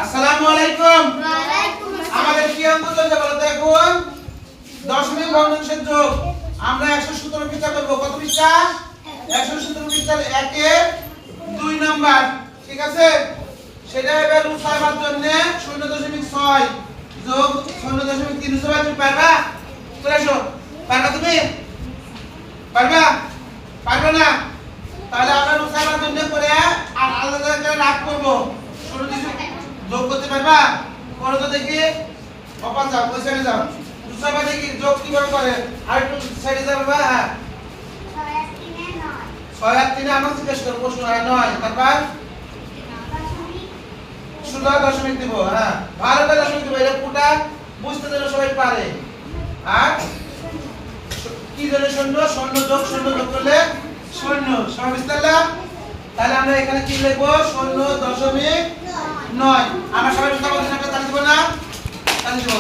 আসসালামু আলাইকুম। ওয়া আলাইকুম আসসালাম। আমাদের কি অঙ্ক চলছে বলো তো এখন? দশমিক ভগ্নাংশের যোগ। আমরা 117 পৃষ্ঠা করব। কত পৃষ্ঠা? 117 পৃষ্ঠার 1 এর 2 নাম্বার। ঠিক আছে? সেটা এবার উৎসাহের জন্য 0.6 যোগ 0.3 উৎসাহ তুমি পারবা? চলে আসো। পারবা তুমি? পারবা? পারবে না? তাহলে আমরা উৎসাহের জন্য করে আর আলাদা একটা রাগ করব। 0 যোগ করতে পারবা? করো তো দেখি। অপান যাও, ওই সাইডে যাও। উৎসাহ দেখি যোগ কিভাবে করে। আর একটু সাইডে যাও বাবা। হ্যাঁ। 6 আর 3 আমাকে জিজ্ঞেস করো প্রশ্ন। 9 তারপর 16 দিব। হ্যাঁ, ভালো করে দশমিক দিব। এটা পুটা বুঝতে যেন সবাই পারে। আর কি জানে শূন্য যোগ করলে শূন্য সব বিস্তারলা। তাহলে আমরা এখানে কি লিখবো? 0.9। আমরা সবাই বুঝতে পারছি না? তাহলে দিব না? তাহলে দিব